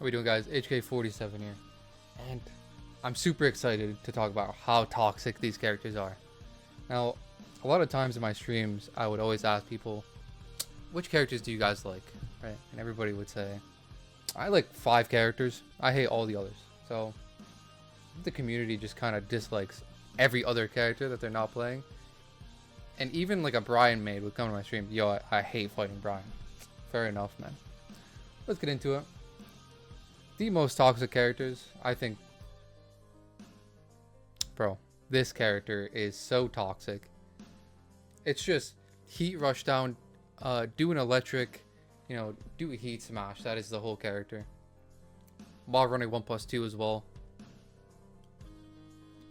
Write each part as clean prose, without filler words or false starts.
How we doing, guys? HK47 here, and I'm super excited to talk about how toxic these characters are. Now, a lot of times in my streams, I would always ask people, which characters do you guys like, right? And everybody would say, I like 5 characters. I hate all the others. So, the community just kind of dislikes every other character that they're not playing. And even like a Brian maid would come to my stream, yo, I hate fighting Brian. Fair enough, man. Let's get into it. The most toxic characters, I think, bro, this character is so toxic. It's just heat rush down, do an electric, do a heat smash. That is the whole character. While running 1+2 as well.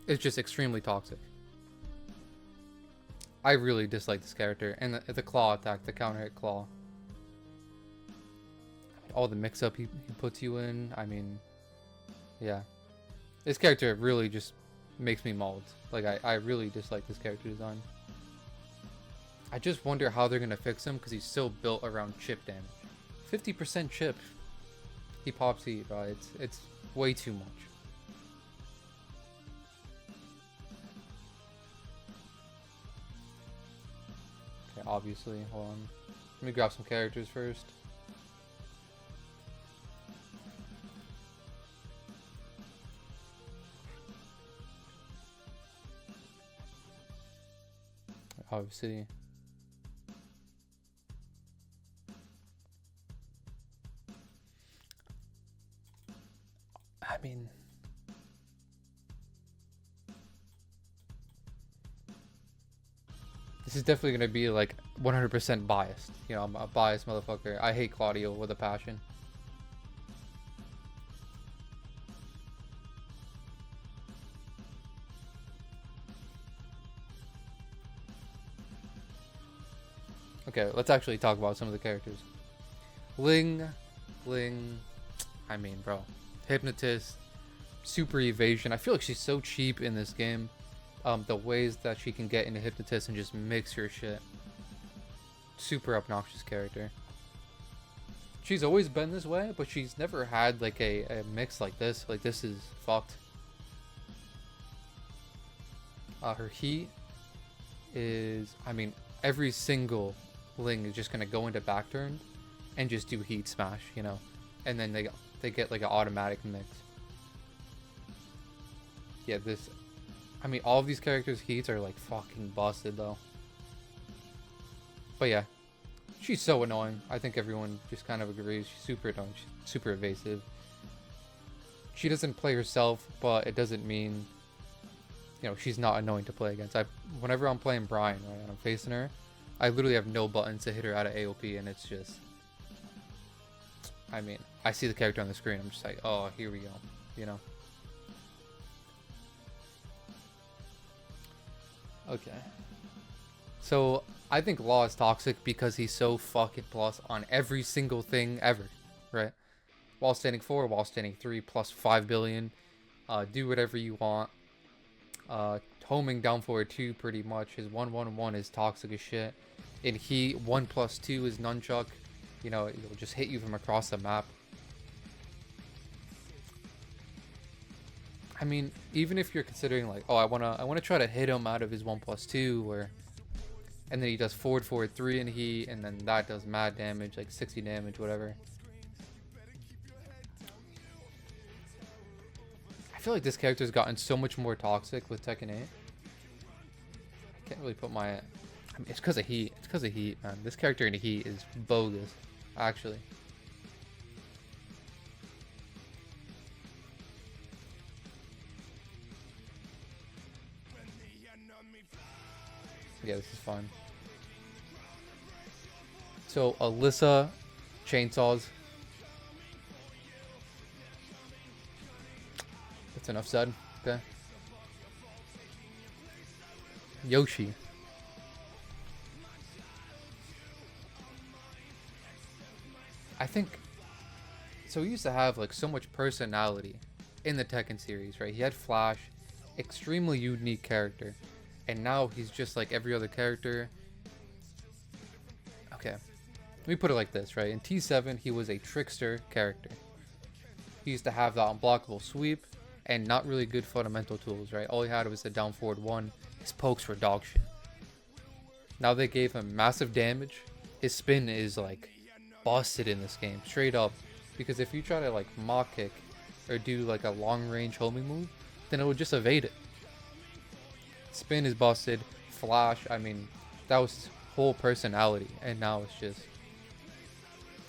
It's just extremely toxic. I really dislike this character. And the claw attack, the counter hit claw. All the mix-up he puts you in. I mean, yeah. This character really just makes me mauled. Like, I really dislike this character design. I just wonder how they're going to fix him because he's so built around chip damage. 50% chip. He pops heat, right? It's way too much. Okay, obviously. Hold on. Let me grab some characters first. Obviously. I mean, this is definitely going to be like 100% biased. You know, I'm a biased motherfucker. I hate Claudio with a passion. Okay, let's actually talk about some of the characters. Ling, I mean, bro. Hypnotist, super evasion. I feel like she's so cheap in this game. The ways that she can get into Hypnotist and just mix your shit. Super obnoxious character. She's always been this way, but she's never had like a mix like this. Like, this is fucked. Her heat is, I mean, every single Ling is just gonna go into back turn and just do heat smash, you know, and then they get like an automatic mix. Yeah, this, I mean, all of these characters' heats are like fucking busted though. But yeah, she's so annoying. I think everyone just kind of agrees. She's super annoying. She's super evasive. She doesn't play herself, but it doesn't mean, you know, she's not annoying to play against. Whenever I'm playing Brian, right, and I'm facing her, I literally have no buttons to hit her out of AOP, and it's just, I mean, I see the character on the screen, I'm just like, oh, here we go, you know? Okay. So, I think Law is toxic because he's so fucking plus on every single thing ever, right? While standing 4, while standing 3, plus 5 billion, do whatever you want. Homing down forward 2 pretty much. His 1-1-1 is toxic as shit. In heat, 1+2 is nunchuck. You know, it'll just hit you from across the map. I mean, even if you're considering like, oh, I wanna try to hit him out of his 1+2, or and then he does forward 3 in heat, and then that does mad damage, like 60 damage, whatever. I feel like this character's gotten so much more toxic with Tekken 8. I can't really put my, I mean, it's because of heat. It's because of heat, man. This character in heat is bogus, actually. Yeah, this is fun. So, Alyssa chainsaws. That's enough said. Okay. Yoshi. I think, so he used to have like so much personality in the Tekken series, right? He had Flash, extremely unique character, and now he's just like every other character. Okay, let me put it like this, right? In T7, he was a trickster character. He used to have the unblockable sweep and not really good fundamental tools, right? All he had was the down forward 1. His pokes were dog shit. Now they gave him massive damage. His spin is like busted in this game, straight up. Because if you try to like mock kick or do like a long range homing move, then it would just evade it. Spin is busted. Flash, I mean, that was his whole personality, and now it's just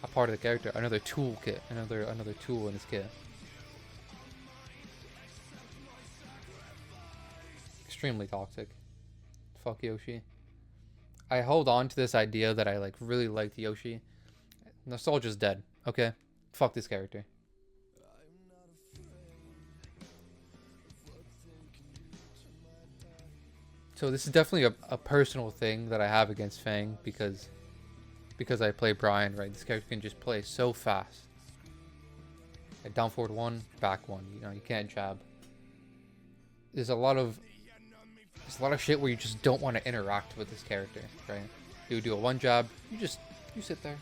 a part of the character. Another toolkit, another tool in his kit. Extremely toxic. Fuck Yoshi. I hold on to this idea that I like really liked Yoshi. Nostalgia's dead. Okay, fuck this character. So this is definitely a personal thing that I have against Fang because I play Brian, right? This character can just play so fast. Like down forward 1, back 1. You know, you can't jab. There's a lot of shit where you just don't want to interact with this character, right? You do a 1 jab, you sit there.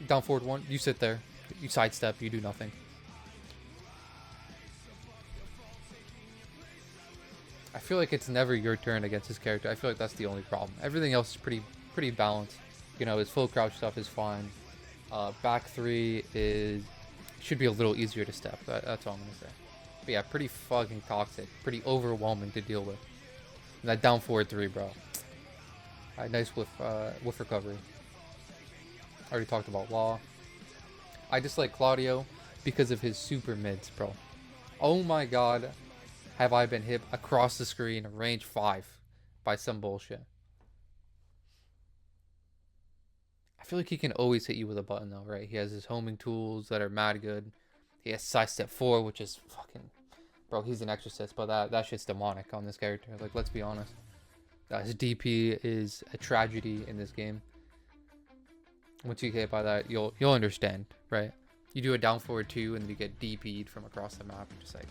Down forward 1, you sit there. You sidestep, you do nothing. I feel like it's never your turn against this character. I feel like that's the only problem. Everything else is pretty balanced. You know, his full crouch stuff is fine. Back 3 should be a little easier to step. That's all I'm gonna say. But yeah, pretty fucking toxic. Pretty overwhelming to deal with. And that down forward 3, bro. Nice whiff recovery. I already talked about Law. I dislike Claudio because of his super mids, bro. Oh my god. Have I been hit across the screen, range 5, by some bullshit. I feel like he can always hit you with a button though, right? He has his homing tools that are mad good. He has sidestep 4, which is fucking... Bro, he's an exorcist, but that shit's demonic on this character. Like, let's be honest. His DP is a tragedy in this game. Once you get hit by that, you'll understand, right? You do a down forward 2, and then you get DP'd from across the map. You're just like...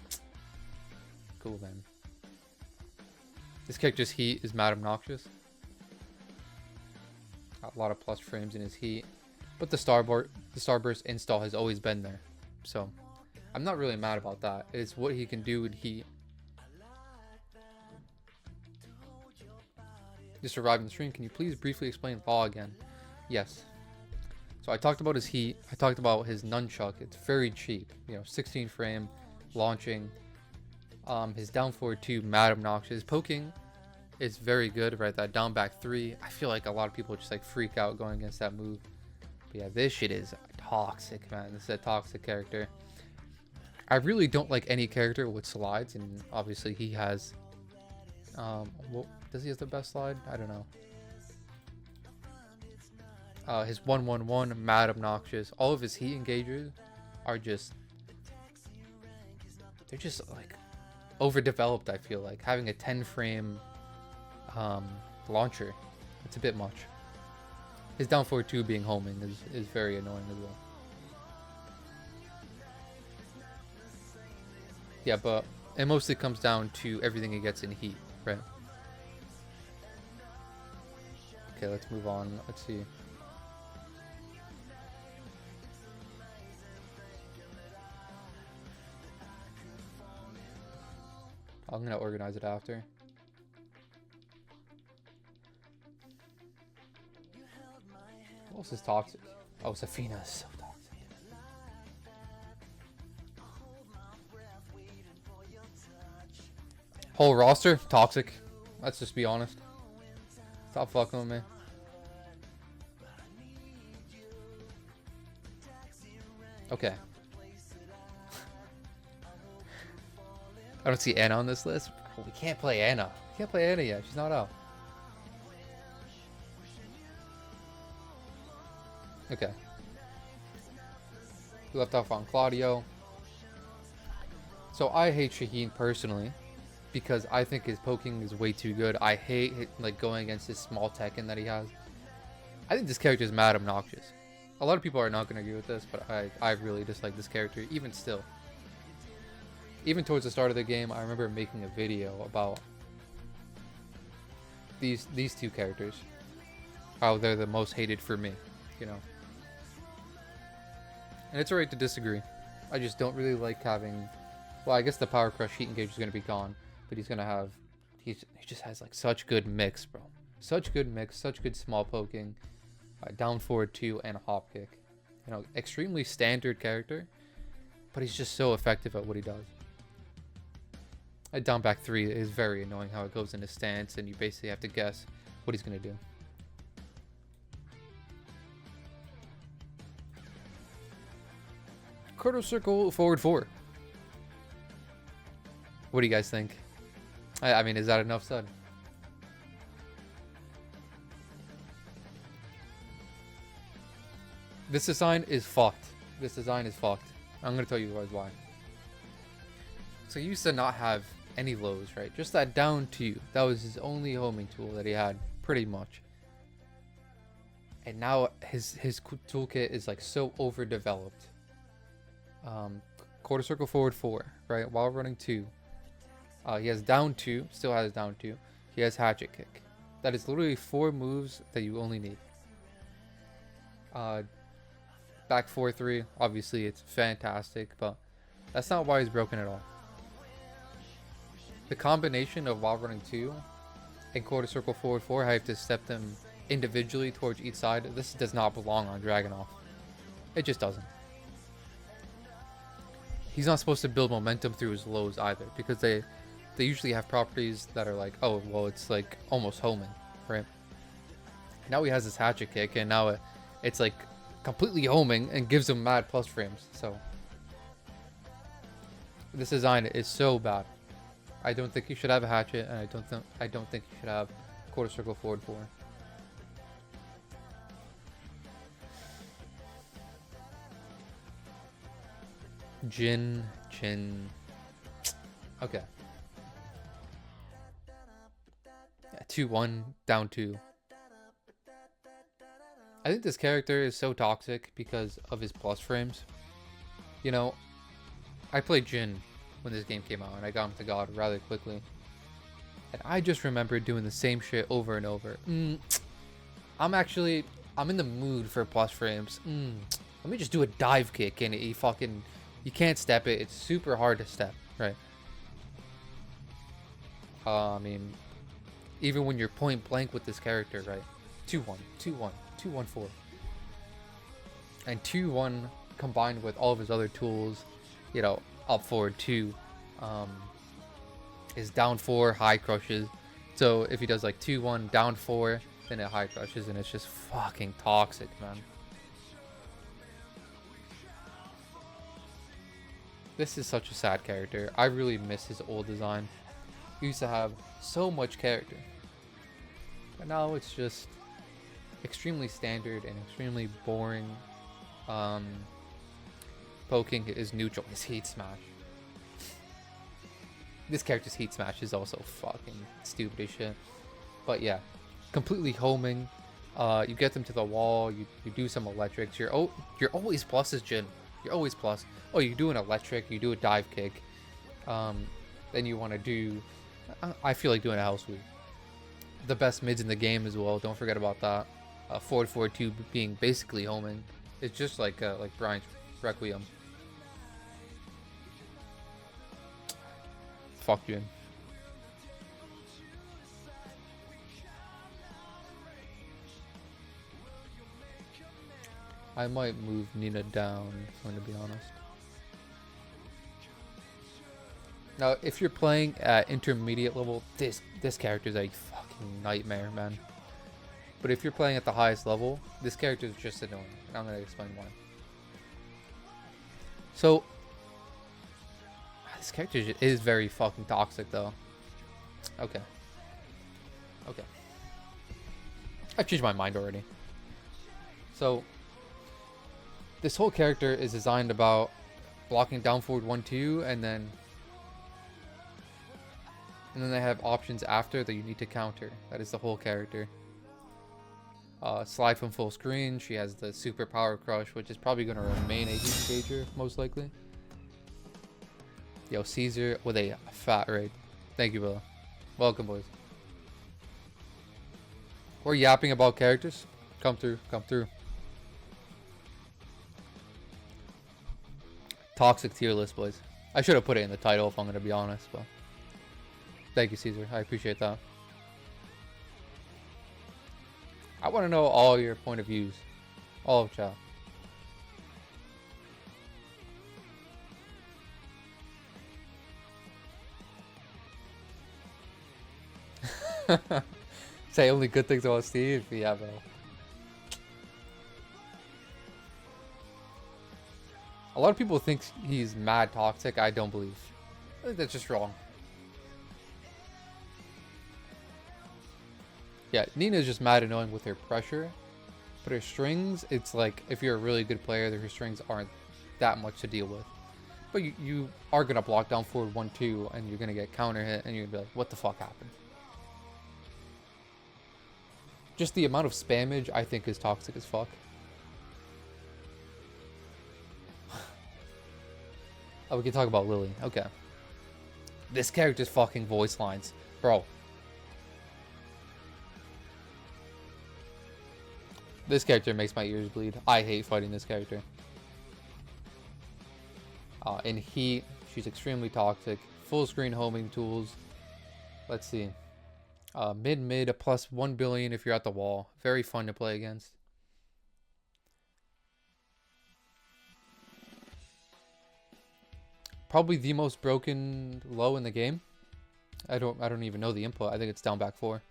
Cool, man. This character's heat is mad obnoxious. Got a lot of plus frames in his heat. But the Starburst install has always been there. So, I'm not really mad about that. It's what he can do in heat. Just arrived in the stream. Can you please briefly explain Law again? Yes. So I talked about his heat. I talked about his nunchuck. It's very cheap. You know, 16 frame, launching. His down forward 2, mad obnoxious. Poking is very good, right? That down back 3. I feel like a lot of people just like freak out going against that move. But yeah, this shit is toxic, man. This is a toxic character. I really don't like any character with slides, and obviously he has... well, does he have the best slide? I don't know. His 1-1-1, mad obnoxious. All of his heat engagers are just... They're just like overdeveloped, I feel like. Having a 10 frame launcher, it's a bit much. His down forward 2 being homing is very annoying as well. Yeah, but it mostly comes down to everything he gets in heat, right? Okay, let's move on. Let's see. I'm gonna organize it after. What else is toxic? Oh, Safina is so toxic. Whole roster toxic. Let's just be honest. Stop fucking with me. Okay. I don't see Anna on this list. We can't play Anna. We can't play Anna yet. She's not out. Okay. We left off on Claudio. So I hate Shaheen personally because I think his poking is way too good. I hate like going against this small Tekken that he has. I think this character is mad obnoxious. A lot of people are not going to agree with this, but I really dislike this character even still. Even towards the start of the game, I remember making a video about these two characters. How they're the most hated for me, you know. And it's alright to disagree. I just don't really like having... Well, I guess the Power Crush Heat Engage is going to be gone. But he's going to have... He just has like such good mix, bro. Such good mix, such good small poking. Down forward 2 and a hop kick. You know, extremely standard character. But he's just so effective at what he does. Down back 3 is very annoying how it goes into stance. And you basically have to guess what he's going to do. Quarter circle forward 4. What do you guys think? I mean, is that enough said? This design is fucked. This design is fucked. I'm going to tell you guys why. So he used to not have any lows, right? Just that down 2. That was his only homing tool that he had, pretty much. And now his toolkit is like so overdeveloped. Quarter circle forward 4, right? While running 2. He has down 2, still has down 2. He has hatchet kick. That is literally 4 moves that you only need. Back 4-3, obviously it's fantastic, but that's not why he's broken at all. The combination of while running 2 and quarter circle forward 4, how you have to step them individually towards each side, this does not belong on Dragunov. It just doesn't. He's not supposed to build momentum through his lows either, because they usually have properties that are like, oh, well, it's like almost homing, right? Now he has this hatchet kick, and now it's like completely homing and gives him mad plus frames. So this design is so bad. I don't think you should have a hatchet, and I don't think you should have quarter circle forward 4. Jin. Okay. 2-1, down 2. I think this character is so toxic because of his plus frames. You know, I played Jin when this game came out, and I got him to God rather quickly. And I just remember doing the same shit over and over. I'm in the mood for plus frames. Let me just do a dive kick, and you can't step it. It's super hard to step, right? I mean, even when you're point blank with this character, right? 2-1, 2-1, 2-1-4. And 2-1 combined with all of his other tools, you know, up forward 2, is down 4, high crushes. So if he does like 2-1, down 4, then it high crushes, and it's just fucking toxic, man. This is such a sad character. I really miss his old design. He used to have so much character. But now it's just extremely standard and extremely boring. Poking is neutral. His heat smash. This character's heat smash is also fucking stupid as shit. But yeah, completely homing. You get them to the wall. You do some electrics. You're always plus as Jin. You're always plus. Oh, you do an electric. You do a dive kick. Then you want to do... I feel like doing a house sweep. The best mids in the game as well. Don't forget about that. Forward 4-2 being basically homing. It's just like Brian's Requiem. Fuck Jin. I might move Nina down, if I'm going to be honest. Now, if you're playing at intermediate level, this character is a fucking nightmare, man. But if you're playing at the highest level, this character is just annoying. And I'm going to explain why. So, this character is very fucking toxic, though. Okay. I've changed my mind already. So, this whole character is designed about blocking down forward 1-2, and then they have options after that you need to counter. That is the whole character. Slide from full screen. She has the super power crush, which is probably going to remain a huge engager, most likely. Yo, Caesar with a fat raid. Thank you, Bella. Welcome, boys. We're yapping about characters. Come through. Toxic tier list, boys. I should have put it in the title if I'm gonna be honest, but thank you, Caesar. I appreciate that. I want to know all your point of views, all of chat. Say only good things about Steve. Yeah, bro. A lot of people think he's mad toxic. I don't believe. I think that's just wrong. Yeah, Nina's just mad annoying with her pressure. But her strings, it's like, if you're a really good player, her strings aren't that much to deal with. But you are going to block down forward 1-2, and you're going to get counter hit, and you're going to be like, what the fuck happened? Just the amount of spammage, I think, is toxic as fuck. Oh, we can talk about Lily. Okay. This character's fucking voice lines. Bro. This character makes my ears bleed. I hate fighting this character. In Heat, she's extremely toxic. Full screen homing tools. Let's see. Mid, a plus 1 billion if you're at the wall. Very fun to play against. Probably the most broken low in the game. I don't even know the input. I think it's down back 4.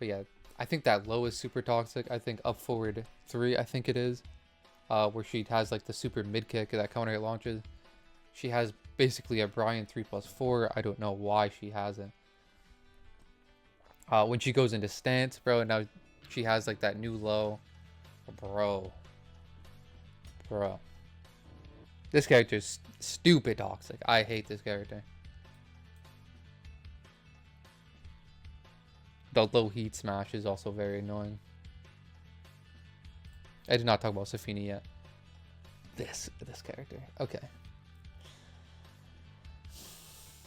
But yeah, I think that low is super toxic. I think up forward 3, I think it is. Where she has like the super mid kick that counter hit launches. She has basically a Brian 3+4. I don't know why she has it. When she goes into stance, bro, and now she has like that new low. Bro. This character is stupid toxic. I hate this character. The low heat smash is also very annoying. I did not talk about Safina yet. This character. Okay.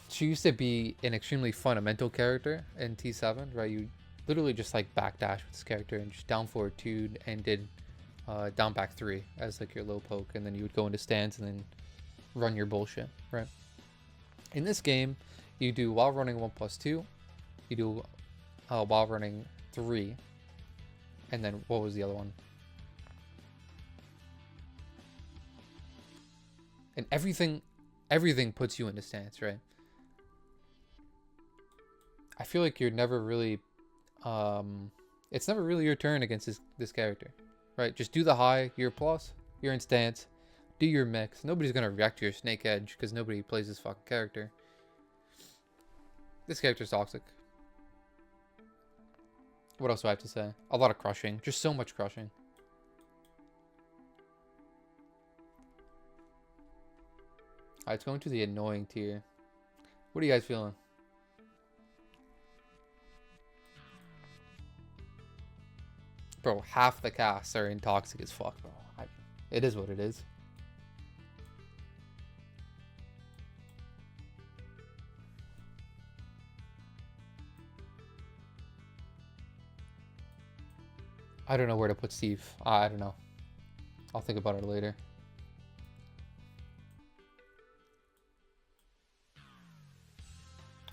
She used to be an extremely fundamental character in T7, right? You literally just like backdash with this character and just down forward 2 and did down back 3 as like your low poke, and then you would go into stance and then run your bullshit, right? In this game, you do while running 1+2, you do while running 3, and then what was the other one? And everything puts you into stance, right? I feel like you're never really, it's never really your turn against this character, right? Just do the high, you're plus, you're in stance, do your mix. Nobody's gonna react to your snake edge because nobody plays this fucking character. This character's toxic. What else do I have to say? A lot of crushing, just so much crushing. Alright, it's going to the annoying tier. What are you guys feeling? Bro, half the casts are in toxic as fuck, bro. It is what it is. I don't know where to put Steve. I don't know. I'll think about it later.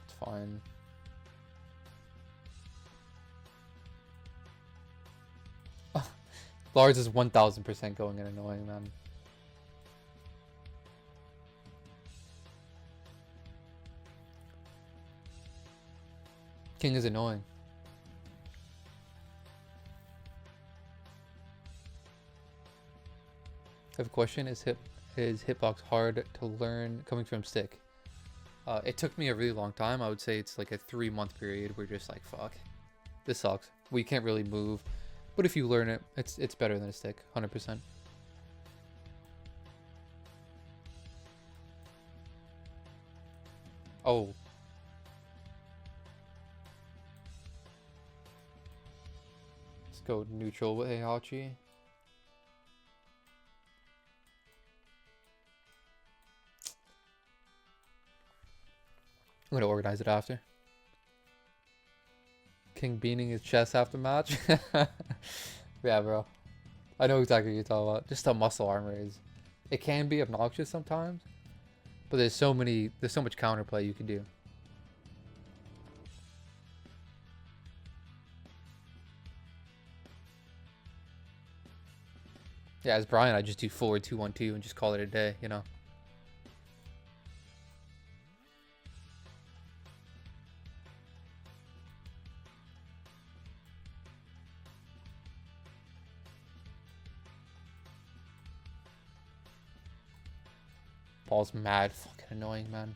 It's fine. Lars is 1000% going and annoying them. King is annoying. I have a question. Is hitbox hard to learn coming from stick? It took me a really long time. I would say it's like a 3-month period. We're just like, fuck, this sucks. We can't really move. But if you learn it, it's better than a stick, 100%. Oh. Let's go neutral with Heihachi. I'm gonna organize it after. King beaning his chest after match. Yeah, bro. I know exactly what you're talking about. Just a muscle arm raise. It can be obnoxious sometimes, but there's so much counterplay you can do. Yeah, as Brian, I just do forward 2-1-2 and just call it a day, you know. Paul's mad fucking annoying, man.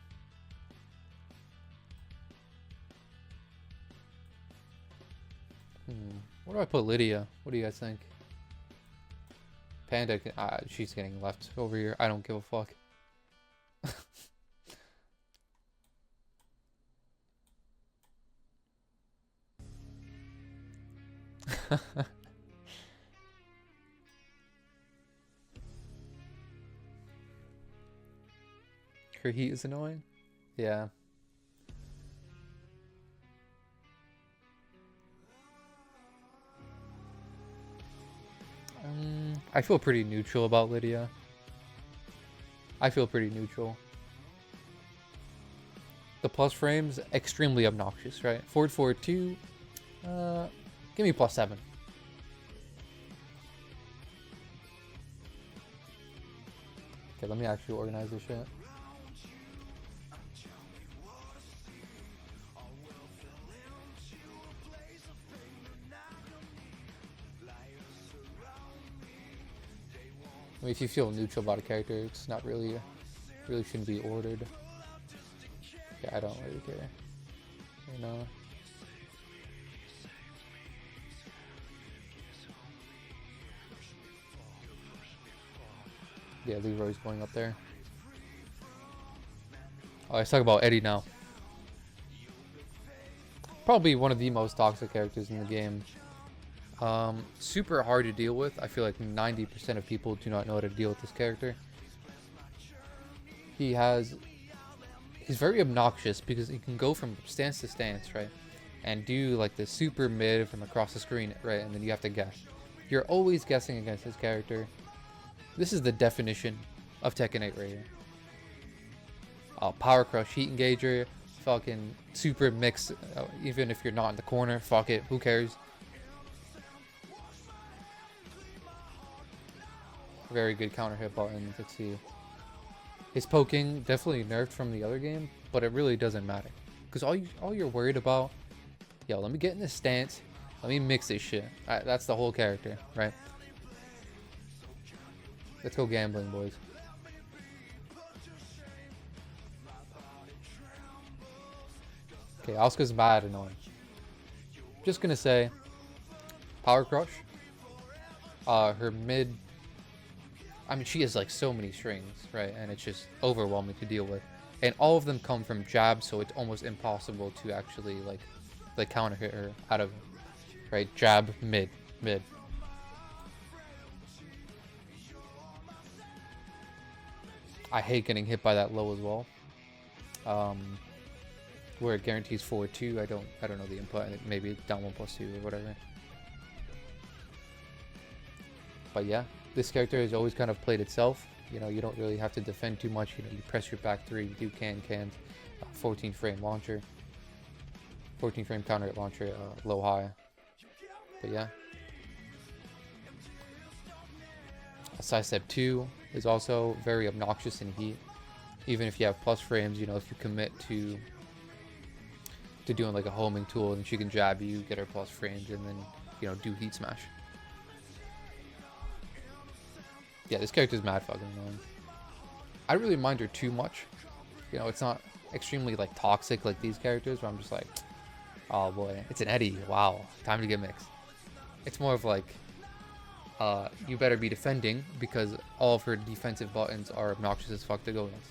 Where do I put Lydia? What do you guys think? Panda, she's getting left over here. I don't give a fuck. Her heat is annoying? Yeah. I feel pretty neutral about Lydia. I feel pretty neutral. The plus frames, extremely obnoxious, right? Forward 2, give me +7. Okay, let me actually organize this shit. I mean, if you feel neutral about a character, it's not really shouldn't be ordered. Yeah, I don't really care. You know. Yeah, Leroy's going up there. Oh, let's talk about Eddie now. Probably one of the most toxic characters in the game. Super hard to deal with. I feel like 90% of people do not know how to deal with this character. He's very obnoxious because he can go from stance to stance, right? And do like the super mid from across the screen, right? And then you have to guess. You're always guessing against his character. This is the definition of Tekken 8 right here. Power Crush, Heat Engager, fucking super mix. Even if you're not in the corner, fuck it, who cares? Very good counter hit buttons. Let's see. His poking definitely nerfed from the other game, but it really doesn't matter because all you're worried about, yo, let me get in this stance, let me mix this shit. That's the whole character, right? Let's go gambling, boys. Okay, Asuka's mad annoying. Just gonna say, Power Crush. Her mid. I mean, she has like so many strings, right? And it's just overwhelming to deal with. And all of them come from jab, so it's almost impossible to actually like counter hit her out of it, right? Jab, mid. I hate getting hit by that low as well. Where it guarantees forward 2. I don't know the input. Maybe down 1+2 or whatever. But yeah, this character has always kind of played itself. You know, you don't really have to defend too much. You know, you press your back 3, you do cans, 14 frame launcher, 14 frame counter hit launcher, low high. But yeah, side step 2 is also very obnoxious in heat. Even if you have plus frames, you know, if you commit to doing like a homing tool, then she can jab you, get her plus frames, and then, you know, do heat smash. Yeah, this character's mad fucking annoying. I don't really mind her too much. You know, it's not extremely like toxic like these characters where I'm just like, oh boy, it's an Eddie. Wow, time to get mixed. It's more of like, you better be defending because all of her defensive buttons are obnoxious as fuck to go against.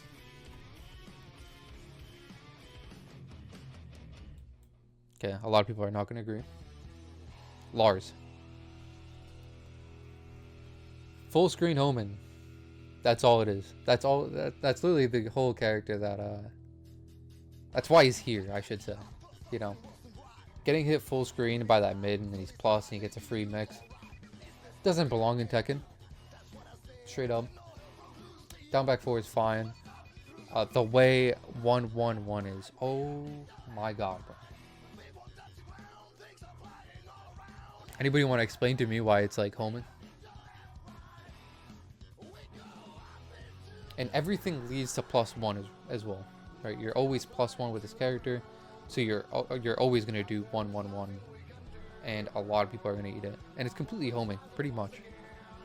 Okay, a lot of people are not going to agree. Lars. Full screen homing. That's all it is. That's all. That's literally the whole character that. That's why he's here, I should say. You know, getting hit full screen by that mid, and then he's plus, and he gets a free mix. Doesn't belong in Tekken. Straight up. Down back 4 is fine. The way 111 is, oh my god, bro. Anybody want to explain to me why it's like homing? And everything leads to +1 as well, right? You're always +1 with this character, so you're always gonna do 111, and a lot of people are gonna eat it, and it's completely homing, pretty much.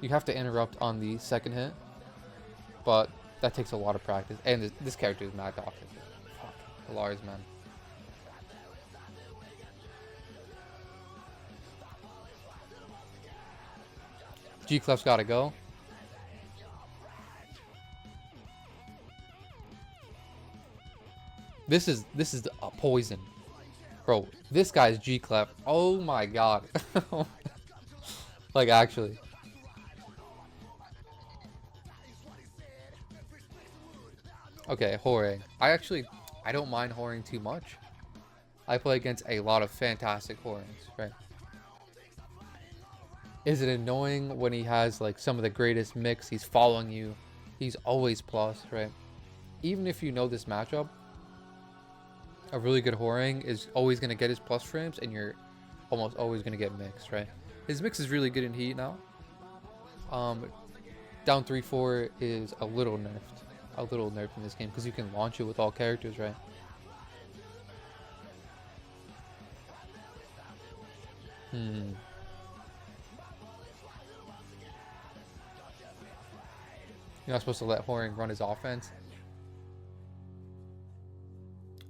You have to interrupt on the second hit, but that takes a lot of practice. And this character is mad toxic. Fuck, Lars, man. G-Clef's gotta go. This is a poison, bro. This guy's G-Clef. Oh my god. Like, actually. Okay, whoring. I don't mind whoring too much. I play against a lot of fantastic whorings, right? Is it annoying when he has like some of the greatest mix? He's following you. He's always plus, right? Even if you know this matchup, a really good whoring is always going to get his plus frames, and you're almost always going to get mixed, right? His mix is really good in heat now. Down 3-4 is a little nerfed. A little nerfed in this game because you can launch it with all characters, right? You're not supposed to let whoring run his offense.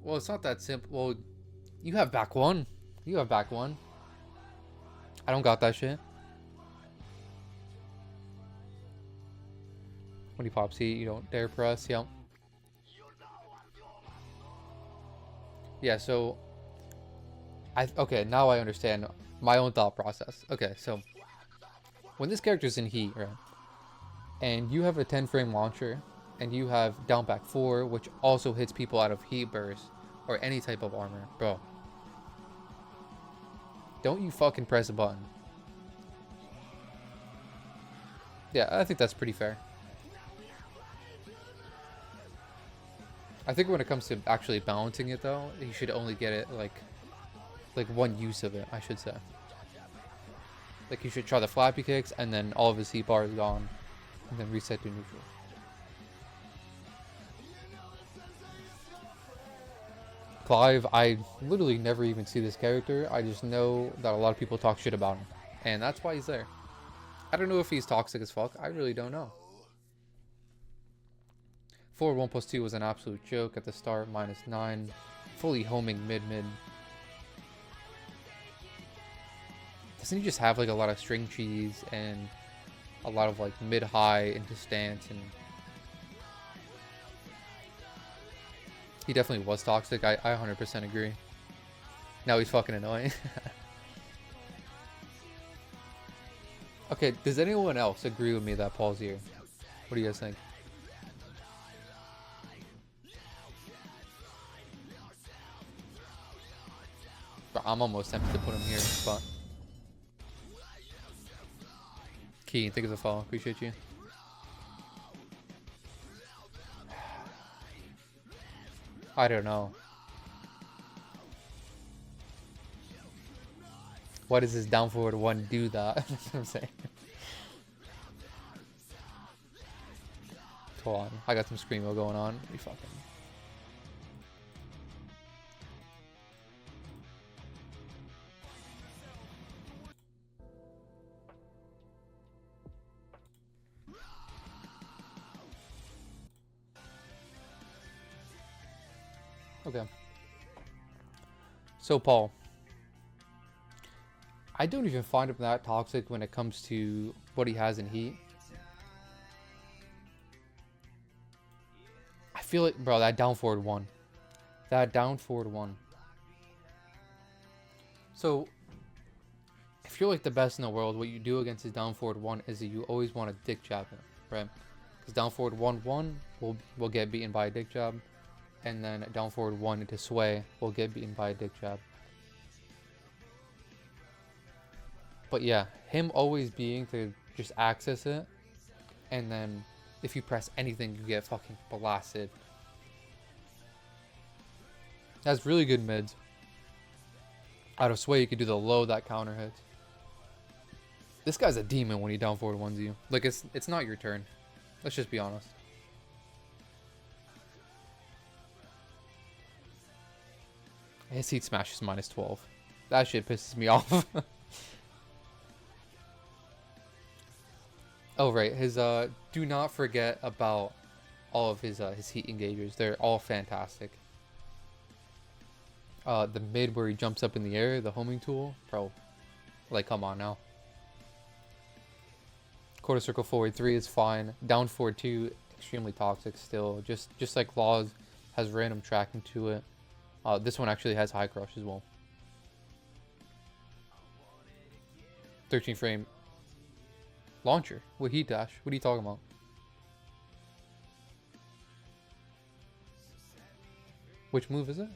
Well, it's not that simple. Well, you have back 1. You have back 1. I don't got that shit. When he pops heat, you don't dare press. Yep. Yeah, so okay, now I understand my own thought process. Okay, so when this character's in heat, right? And you have a 10 frame launcher, and you have down back 4, which also hits people out of heat burst or any type of armor, bro. Don't you fucking press a button. Yeah, I think that's pretty fair. I think when it comes to actually balancing it though, you should only get it like one use of it, I should say. Like you should try the flappy kicks and then all of his heat bar is gone. And then reset to neutral. Clive, I literally never even see this character. I just know that a lot of people talk shit about him. And that's why he's there. I don't know if he's toxic as fuck. I really don't know. Forward 1+2 was an absolute joke at the start. -9. Fully homing mid-mid. Doesn't he just have like a lot of string cheese and a lot of like mid-high into stance? And he definitely was toxic. I 100% agree. Now he's fucking annoying. Okay, does anyone else agree with me that Paul's here? What do you guys think? I'm almost tempted to put him here, but Key, thank you for the follow. Appreciate you. I don't know. Why does this down forward 1 do that? That's what I'm saying. Hold on, I got some screamo going on. We fucking. Okay. So Paul, I don't even find him that toxic when it comes to what he has in heat. I feel like, bro, that down forward 1. That down forward 1. So, if you're like the best in the world, what you do against his down forward 1 is that you always want to dick jab him, right? Because down forward 1-1 will get beaten by a dick jab. And then down forward 1 into sway will get beaten by a dick jab. But yeah, him always being to just access it and then If you press anything, you get fucking blasted. Has really good mids. Out of sway, you can do the low that counter hits. This guy's a demon when he down forward ones you. Like, it's not your turn. Let's just be honest. His heat smash is -12. That shit pisses me off. Oh right, his do not forget about all of his heat engagers. They're all fantastic. The mid where he jumps up in the air, the homing tool, bro. Like, come on now. Quarter circle forward 3 is fine. Down forward 2, extremely toxic still. Just like Laws has random tracking to it. This one actually has high crush as well. 13 frame launcher with heat dash. What are you talking about? Which move is it?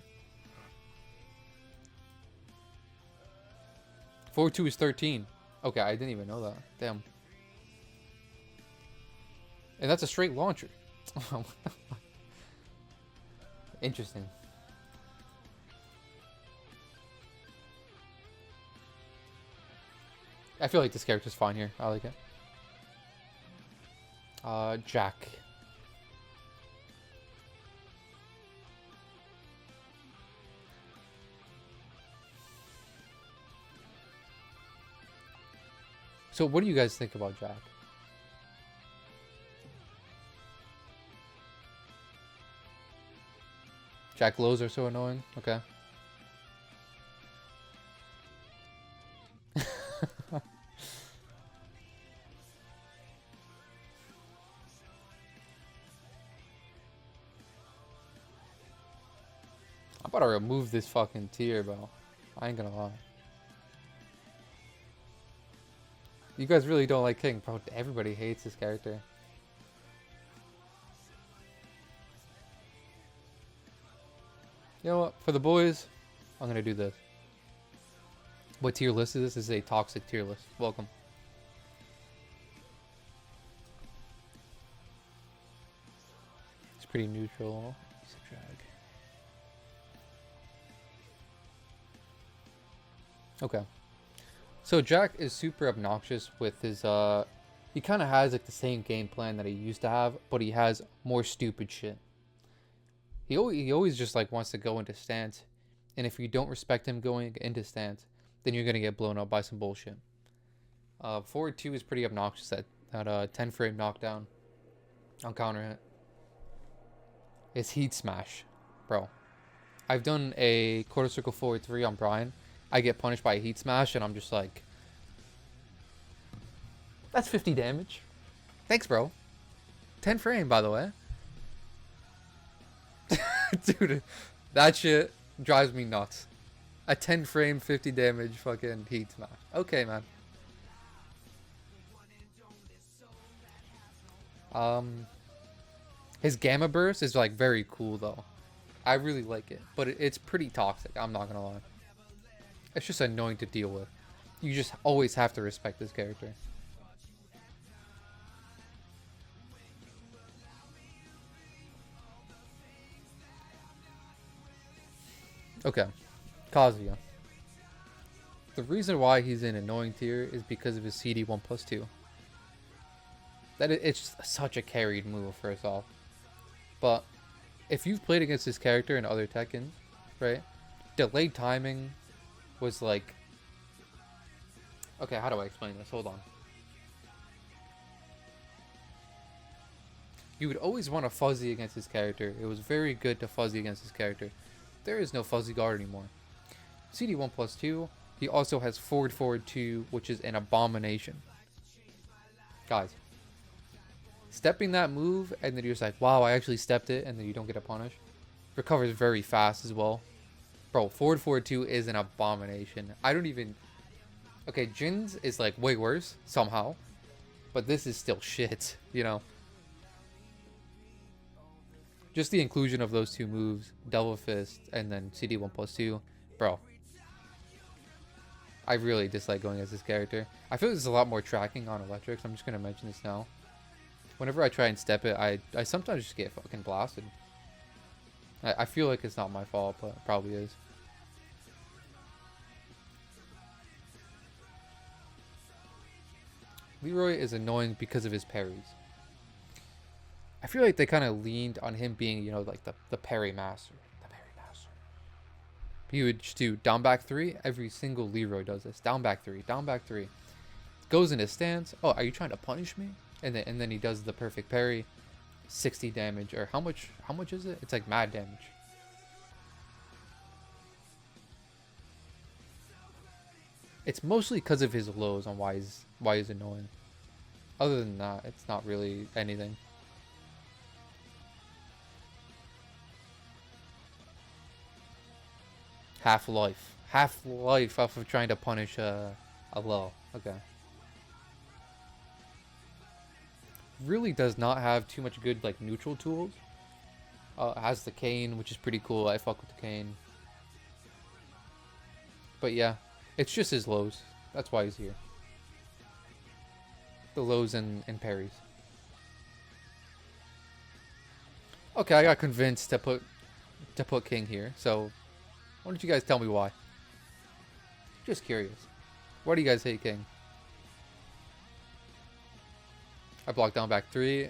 Forward 2 is 13. Okay, I didn't even know that. Damn. And that's a straight launcher. Interesting. I feel like this character's fine here. I like it. Jack. So what do you guys think about Jack? Jack lows are so annoying. Okay. I'm about to remove this fucking tier, bro. I ain't gonna lie. You guys really don't like King, bro. Everybody hates this character. You know what? For the boys, I'm gonna do this. What tier list is this? This is a toxic tier list. Welcome. It's pretty neutral. It's a drag. Okay. So Jack is super obnoxious with his he kind of has like the same game plan that he used to have, but he has more stupid shit. He always just like wants to go into stance, and if you don't respect him going into stance, then you're gonna get blown up by some bullshit. Forward 2 is pretty obnoxious at 10 frame knockdown on counter hit. It's heat smash, bro. I've done a quarter circle forward 3 on Brian. I get punished by a heat smash, and I'm just like, that's 50 damage. Thanks, bro. 10 frame, by the way. Dude, that shit drives me nuts. A 10 frame, 50 damage fucking heat smash. Okay, man. His gamma burst is like very cool though. I really like it, but it's pretty toxic. I'm not gonna lie. It's just annoying to deal with. You just always have to respect this character. Okay, Kazuya. The reason why he's in annoying tier is because of his CD 1+2. It's such a carried move, first off. But if you've played against this character in other Tekken, right? Delayed timing was like... Okay, how do I explain this? Hold on. You would always want to fuzzy against this character. It was very good to fuzzy against this character. There is no fuzzy guard anymore. CD 1+2, he also has forward 2, which is an abomination. Guys, stepping that move and then you're just like, wow, I actually stepped it, and then you don't get a punish. Recovers very fast as well. Bro, forward 2 is an abomination. I don't even... Okay, Jin's is like way worse somehow, but this is still shit, you know? Just the inclusion of those two moves, Devil Fist and then CD 1+2, bro. I really dislike going as this character. I feel like there's a lot more tracking on electrics. I'm just going to mention this now. Whenever I try and step it, I sometimes just get fucking blasted. I feel like it's not my fault, but it probably is. Leroy is annoying because of his parries. I feel like they kind of leaned on him being, you know, like the parry master. The parry master. He would just do down back 3. Every single Leroy does this. Down back 3. Down back 3. Goes in his stance. Oh, are you trying to punish me? And then he does the perfect parry. 60 damage. Or how much is it? It's like mad damage. It's mostly because of his lows on why he's annoying. Other than that, it's not really anything. Half-life. Half-life off of trying to punish a low. Okay. Really does not have too much good like neutral tools. It has the cane, which is pretty cool. I fuck with the cane. But yeah, it's just his lows. That's why he's here. The lows and parries. Okay, I got convinced to put King here. So why don't you guys tell me why? Just curious. Why do you guys hate King? I block down back 3.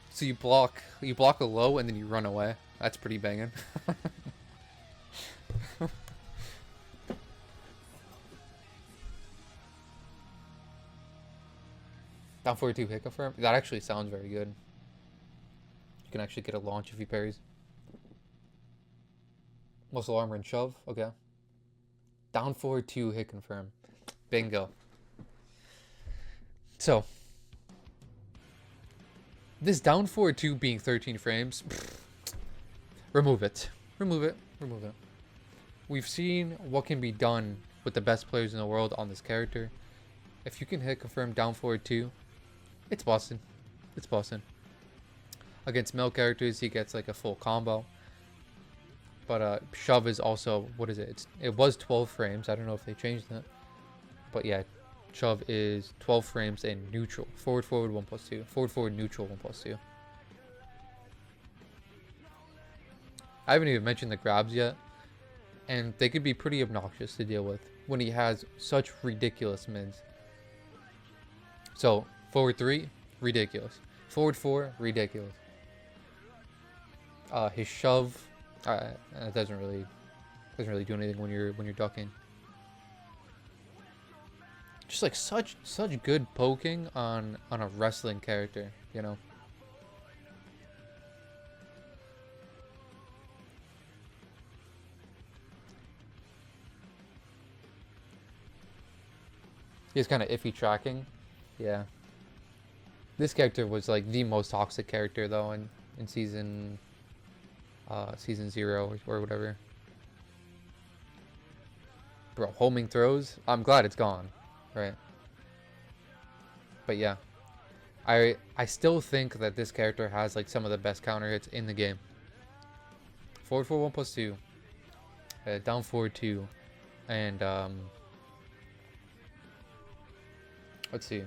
So you block a low and then you run away. That's pretty banging. Down 42 hit confirm. That actually sounds very good. You can actually get a launch if he parries. Muscle armor and shove. Okay. Down 42 hit confirm. Bingo. So this down 4-2 being 13 frames, remove it. Remove it. Remove it. We've seen what can be done with the best players in the world on this character. If you can hit confirm down 4-2, it's busting. It's busting. Against male characters, he gets like a full combo. But shove is also, what is it? It was 12 frames. I don't know if they changed that. But yeah, shove is 12 frames in neutral. Forward 1+2. Forward neutral 1+2. I haven't even mentioned the grabs yet. And they could be pretty obnoxious to deal with when he has such ridiculous mids. So forward 3, ridiculous. Forward 4, ridiculous. His shove doesn't really do anything when you're ducking. Just like such good poking on a wrestling character, you know. He has kind of iffy tracking. Yeah. This character was like the most toxic character though in season 0 or whatever. Bro, homing throws. I'm glad it's gone. Right. But yeah. I still think that this character has like some of the best counter hits in the game. Forward 1+2. Down 4-2. And let's see.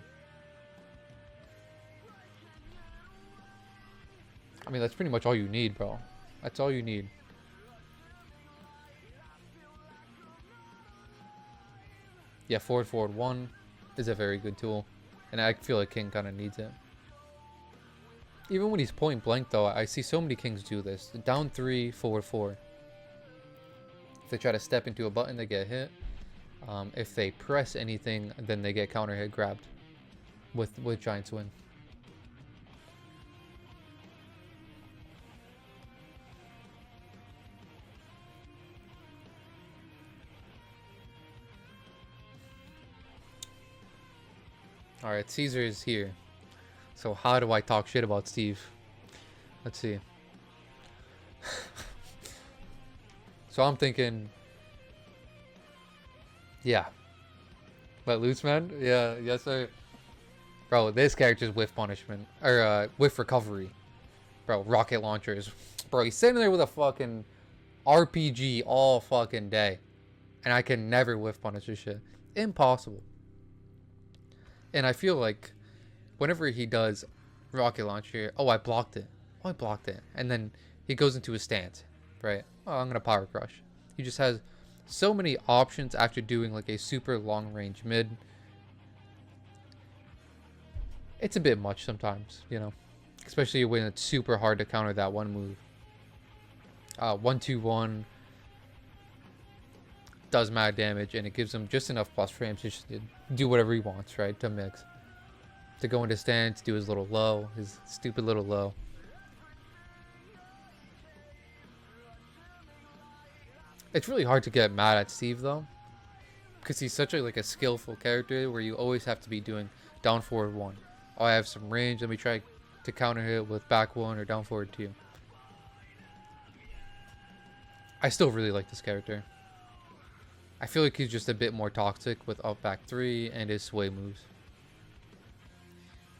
I mean, that's pretty much all you need, bro. That's all you need. Yeah, forward 1 is a very good tool. And I feel like King kind of needs it. Even when he's point blank, though, I see so many Kings do this. Down 3, forward 4. If they try to step into a button, they get hit. If they press anything, then they get counter hit grabbed with Giant Swing. Alright, Caesar is here. So how do I talk shit about Steve? Let's see. So I'm thinking... Yeah. Let loose, man? Yeah, yes sir. Bro, this character's whiff punishment. Or whiff recovery. Bro, rocket launchers. Bro, he's sitting there with a fucking RPG all fucking day. And I can never whiff punish this shit. Impossible. And I feel like whenever he does rocket launcher, oh, I blocked it. Oh, I blocked it. And then he goes into his stance, right? Oh, I'm going to power crush. He just has so many options after doing like a super long range mid. It's a bit much sometimes, you know, especially when it's super hard to counter that one move. 1-2-1 does mad damage, and it gives him just enough plus frames just to do whatever he wants, right? To mix, to go into stance, do his little low, his stupid little low. It's really hard to get mad at Steve though, because he's such a skillful character where you always have to be doing down forward 1. Oh, I have some range. Let me try to counter hit with back 1 or down forward 2. I still really like this character. I feel like he's just a bit more toxic with up back 3 and his sway moves.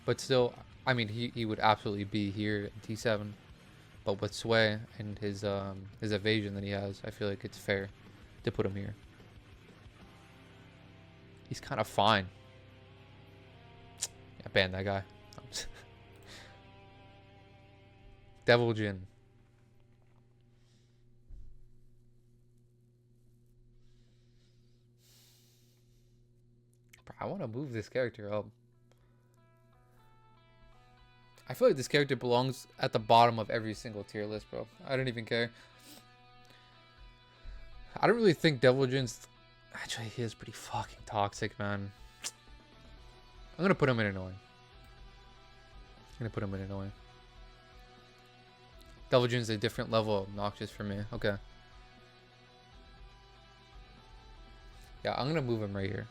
But still, I mean, he would absolutely be here in T7. But with sway and his evasion that he has, I feel like it's fair to put him here. He's kind of fine. Yeah, ban that guy. Devil Jin. Bro, I want to move this character up. I feel like this character belongs at the bottom of every single tier list, bro. I don't even care. I don't really think Devil Jin's... Actually, he is pretty fucking toxic, man. I'm gonna put him in annoying. Devil Jin's a different level of obnoxious for me. Okay. Yeah, I'm gonna move him right here.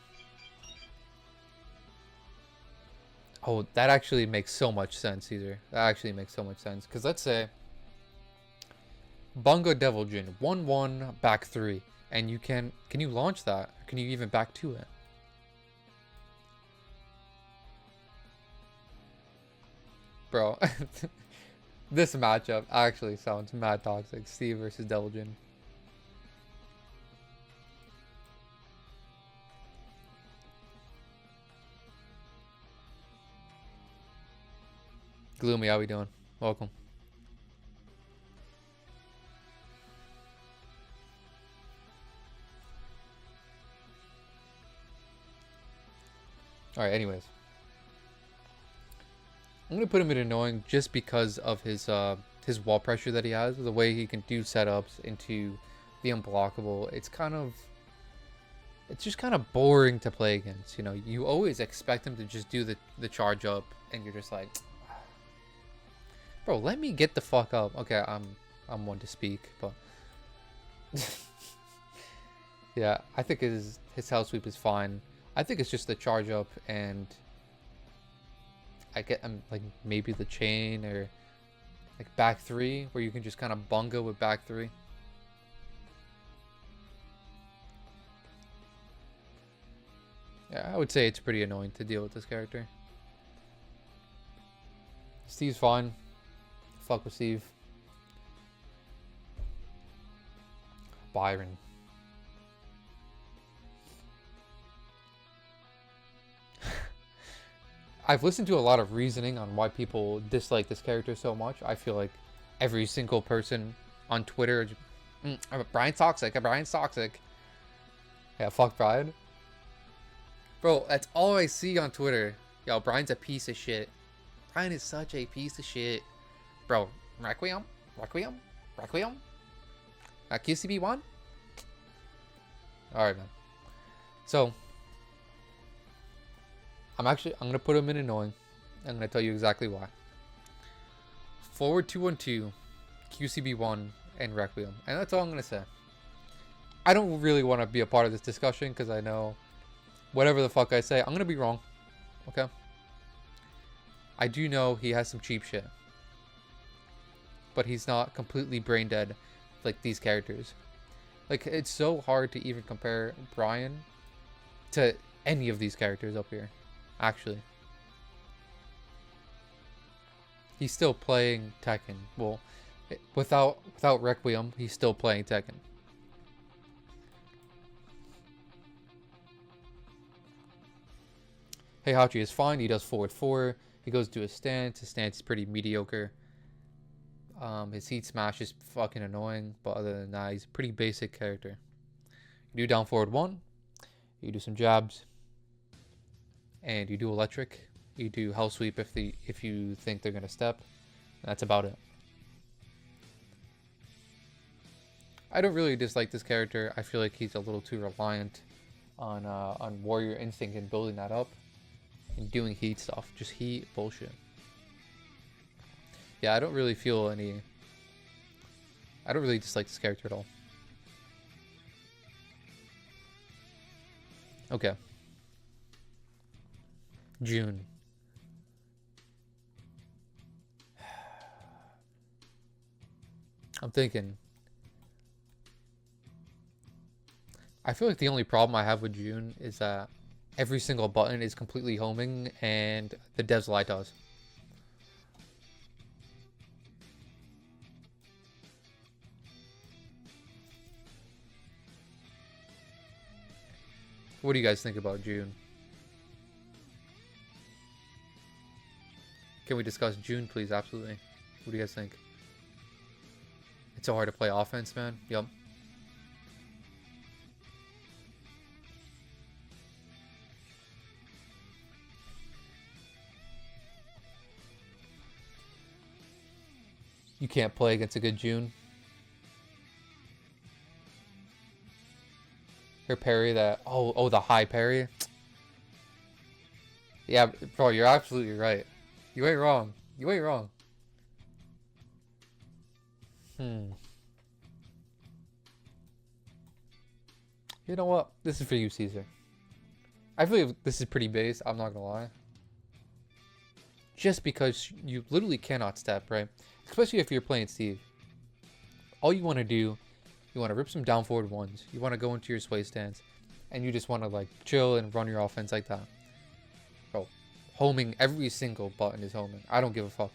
Oh, that actually makes so much sense, Caesar. That actually makes so much sense. Because let's say Bungo Devil Jin 1-1 back 3, and you can you launch that? Can you even back to it? Bro, this matchup actually sounds mad toxic. Steve versus Devil Jin. Gloomy, how we doing? Welcome. Alright, anyways. I'm going to put him in annoying just because of his wall pressure that he has. The way he can do setups into the unblockable. It's just kind of boring to play against. You know, you always expect him to just do the charge up, and you're just like, bro, let me get the fuck up. Okay, I'm one to speak, but yeah, I think his house sweep is fine. I think it's just the charge up, and I get like maybe the chain or like back 3 where you can just kind of bunga with back 3. Yeah, I would say it's pretty annoying to deal with this character. Steve's fine. Fuck with Steve. Byron. I've listened to a lot of reasoning on why people dislike this character so much. I feel like every single person on Twitter, Brian's toxic, Brian's toxic. Yeah, fuck Brian. Bro, that's all I see on Twitter. Yo, Brian's a piece of shit. Brian is such a piece of shit. Bro, Requiem? QCB1? Alright, man. So, I'm going to put him in annoying. I'm going to tell you exactly why. Forward 2-1-2, QCB1, and Requiem. And that's all I'm going to say. I don't really want to be a part of this discussion because I know whatever the fuck I say, I'm going to be wrong. Okay? I do know he has some cheap shit. But he's not completely brain dead like these characters. Like, it's so hard to even compare Brian to any of these characters up here. Actually. He's still playing Tekken. Well, without Requiem, he's still playing Tekken. Heihachi is fine. He does forward 4. He goes to his stance. His stance is pretty mediocre. His heat smash is fucking annoying, but other than that, he's a pretty basic character. You do down forward 1. You do some jabs. And you do electric. You do hell sweep if you think they're gonna step. That's about it. I don't really dislike this character. I feel like he's a little too reliant on warrior instinct and building that up and doing heat stuff. Just heat bullshit. Yeah, I don't really feel any. I don't really dislike this character at all. Okay. June. I'm thinking. I feel like the only problem I have with June is that every single button is completely homing and the devs lie to us. What do you guys think about June? Can we discuss June, please? Absolutely. What do you guys think? It's so hard to play offense, man. Yup. You can't play against a good June. Her parry that... Oh, the high parry. Yeah, bro, you're absolutely right. You ain't wrong. You ain't wrong. You know what? This is for you, Caesar. I feel like this is pretty base, I'm not gonna lie. Just because you literally cannot step, right? Especially if you're playing Steve. All you want to do, you want to rip some down forward 1s. You want to go into your sway stance. And you just want to like chill and run your offense like that. Bro, homing, every single button is homing. I don't give a fuck.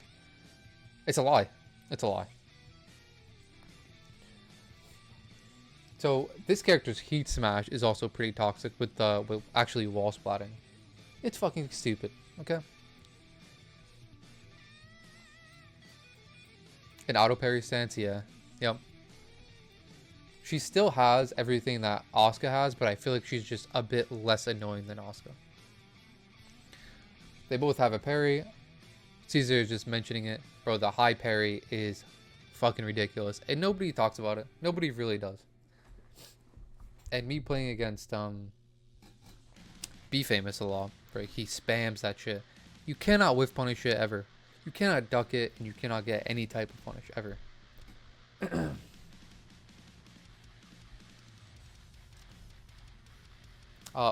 It's a lie. It's a lie. So this character's heat smash is also pretty toxic with actually wall splatting. It's fucking stupid, okay? An auto parry stance, yeah. Yep. She still has everything that Asuka has, but I feel like she's just a bit less annoying than Asuka. They both have a parry. Caesar is just mentioning it. Bro, the high parry is fucking ridiculous. And nobody talks about it. Nobody really does. And me playing against Be Famous a lot, right? He spams that shit. You cannot whiff punish it ever. You cannot duck it, and you cannot get any type of punish ever.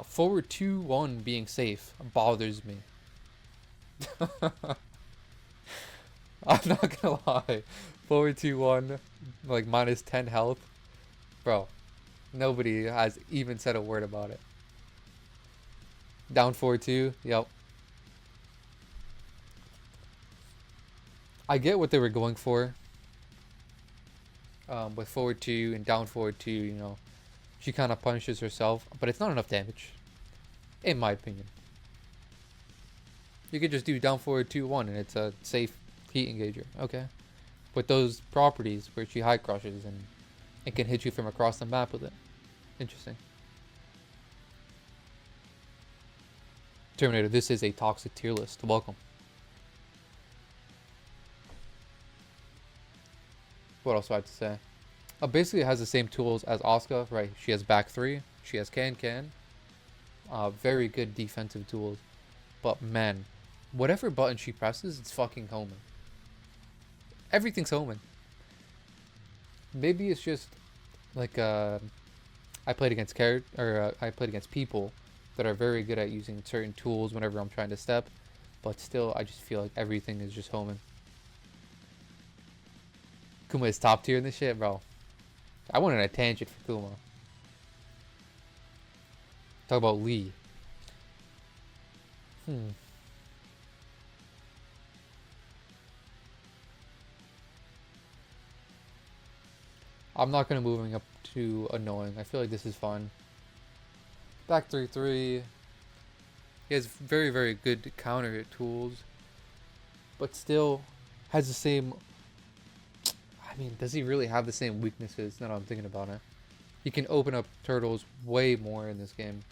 Forward 2-1 being safe bothers me. I'm not gonna lie. Forward 2-1, like minus 10 health. Bro, nobody has even said a word about it. Down 4-2, yep. I get what they were going for. With forward 2 and down forward 2, you know. She kind of punishes herself, but it's not enough damage. In my opinion. You could just do down forward 2-1 and it's a safe heat engager. Okay. With those properties where she high crushes and it can hit you from across the map with it. Interesting. Terminator, this is a toxic tier list. Welcome. What else do I have to say? Basically, it has the same tools as Asuka, right? She has back 3. She has can. Very good defensive tools. But man, whatever button she presses, it's fucking homing. Everything's homing. Maybe it's just like I played against I played against people that are very good at using certain tools whenever I'm trying to step, but still, I just feel like everything is just homing. Kuma is top tier in this shit, bro. I went on a tangent for Kuma. Talk about Lee. I'm not gonna moving up to annoying. I feel like this is fun. Back 3-3. He has very, very good counter hit tools, but still has the same. I mean, does he really have the same weaknesses? Now that I'm thinking about it, he can open up turtles way more in this game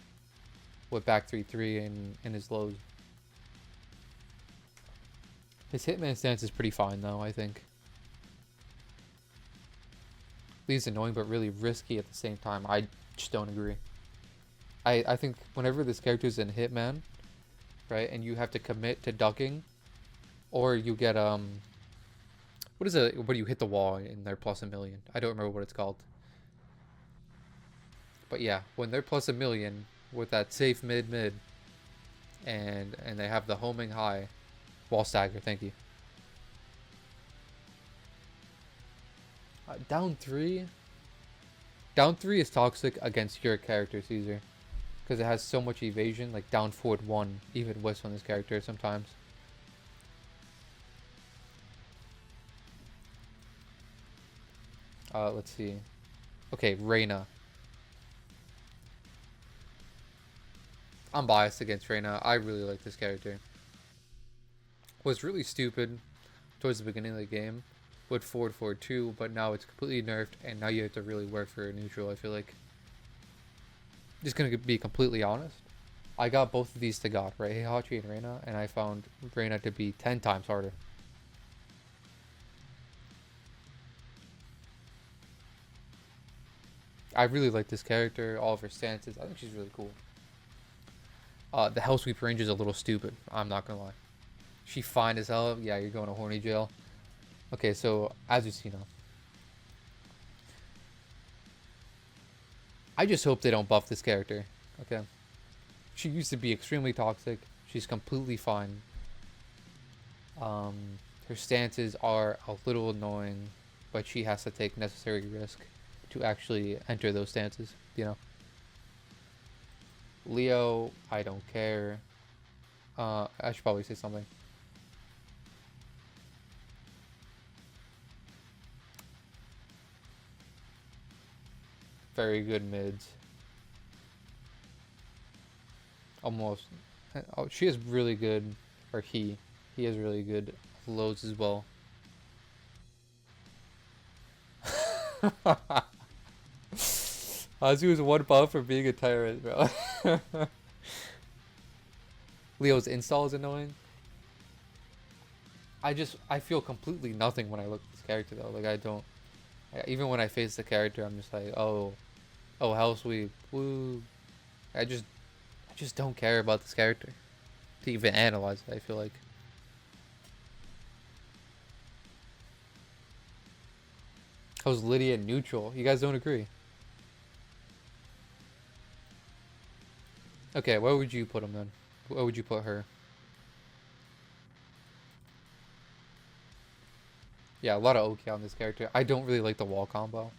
with back 3-3 and his lows. His hitman stance is pretty fine though, I think. He's annoying but really risky at the same time. I just don't agree. I think whenever this character is in hitman, right, and you have to commit to ducking, or you get what is it where you hit the wall and they're plus a million? I don't remember what it's called. But yeah, when they're plus a million with that safe mid and they have the homing high wall stagger, thank you. Down three is toxic against your character, Caesar, because it has so much evasion. Like down forward 1 even worse on this character sometimes. Let's see. Okay, Reina. I'm biased against Reina. I really like this character. Was really stupid towards the beginning of the game with forward 2, but now it's completely nerfed, and now you have to really work for a neutral. I feel like. Just gonna be completely honest. I got both of these to God, right? Heihachi and Reina, and I found Reina to be 10 times harder. I really like this character, all of her stances. I think she's really cool. The Hell Sweep range is a little stupid. I'm not gonna lie. She fine as hell. Yeah, you're going to horny jail. Okay, so Azucena. I just hope they don't buff this character. Okay. She used to be extremely toxic. She's completely fine. Her stances are a little annoying, but she has to take necessary risk to actually enter those stances, you know. Leo, I don't care. I should probably say something. Very good mids. Almost. Oh, she is really good. Or he. He has really good loads as well. Azu is one buff for being a tyrant, bro. Leo's install is annoying. I feel completely nothing when I look at this character though. Like I don't. Even when I face the character, I'm just like, oh, Hell Sweep, woo. I just don't care about this character to even analyze it. I feel like. How's Lydia neutral? You guys don't agree? Okay, where would you put him then? Where would you put her? Yeah, a lot of OK on this character. I don't really like the wall combo.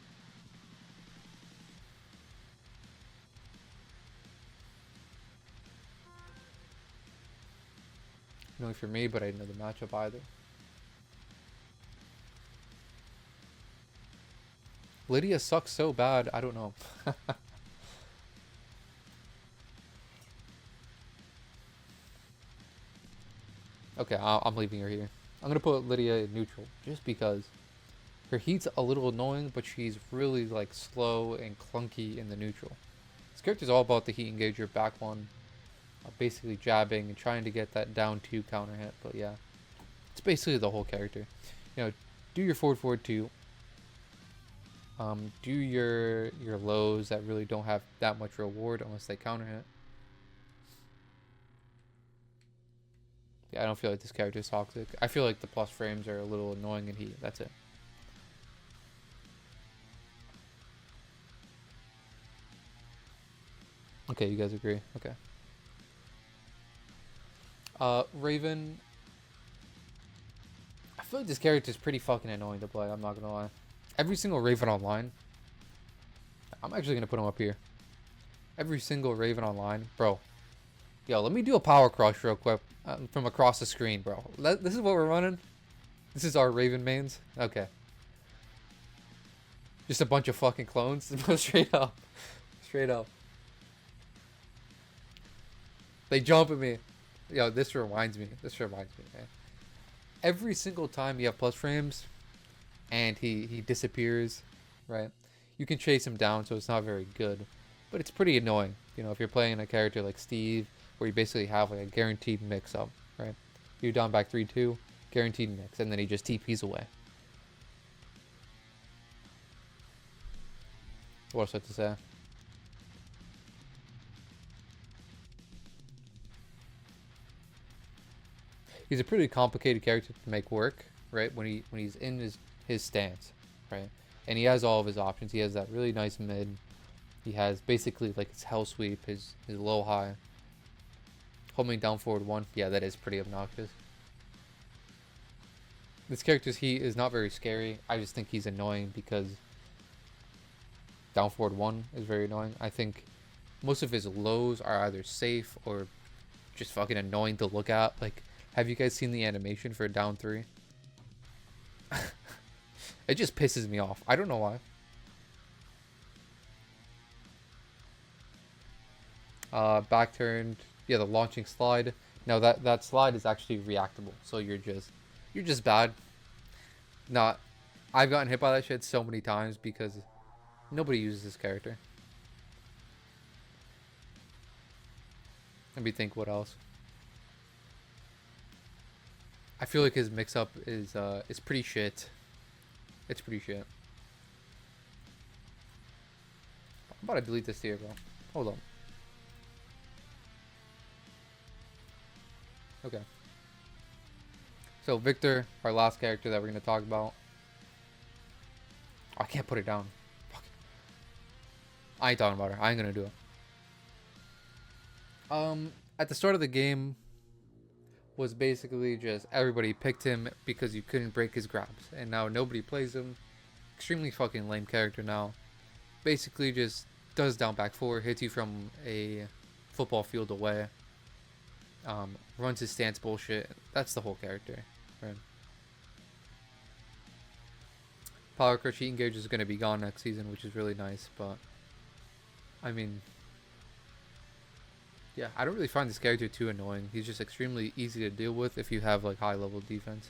Annoying for me, but I didn't know the matchup either. Lydia sucks so bad, I don't know. Okay, I'm leaving her here. I'm gonna put Lydia in neutral, just because her heat's a little annoying, but she's really like slow and clunky in the neutral. This character's all about the heat engager back one, basically jabbing and trying to get that down 2 counter hit. But yeah, it's basically the whole character. You know, do your forward 2. Do your lows that really don't have that much reward unless they counter hit. Yeah, I don't feel like this character is toxic. I feel like the plus frames are a little annoying in heat. That's it. Okay, you guys agree. Okay. Raven. I feel like this character is pretty fucking annoying to play. I'm not gonna lie. Every single Raven online. I'm actually gonna put him up here. Every single Raven online, bro. Yo, let me do a power crush real quick from across the screen, bro. This is what we're running. This is our Raven mains. Okay. Just a bunch of fucking clones. Straight up. Straight up. They jump at me. Yo, this reminds me. Man. Every single time you have plus frames and he disappears, right? You can chase him down, so it's not very good, but it's pretty annoying. You know, if you're playing a character like Steve, where you basically have like a guaranteed mix-up, right? You're down back 3-2, guaranteed mix, and then he just TPs away. What else I have to say? He's a pretty complicated character to make work, right? When he's in his stance, right? And he has all of his options. He has that really nice mid. He has basically like his hell sweep, his low high. Holding down forward 1. Yeah, that is pretty obnoxious. This character's heat is not very scary. I just think he's annoying because down forward 1 is very annoying. I think most of his lows are either safe or just fucking annoying to look at. Like, have you guys seen the animation for down 3? It just pisses me off. I don't know why. Back turned. Yeah, the launching slide. No, that slide is actually reactable. So you're just bad. Not. I've gotten hit by that shit so many times because nobody uses this character. Let me think what else. I feel like his mix-up is pretty shit. It's pretty shit. I'm about to delete this here, bro. Hold on. Okay. So Victor, our last character that we're gonna talk about. Oh, I can't put it down. Fuck. I ain't talking about her. I ain't gonna do it. At the start of the game was basically just everybody picked him because you couldn't break his grabs, and now nobody plays him. Extremely fucking lame character now. Basically just does down back 4, hits you from a football field away. Runs his stance bullshit. That's the whole character, right? Power Crush Heat Engage is going to be gone next season, which is really nice, but I mean, yeah, I don't really find this character too annoying. He's just extremely easy to deal with if you have like high level defense.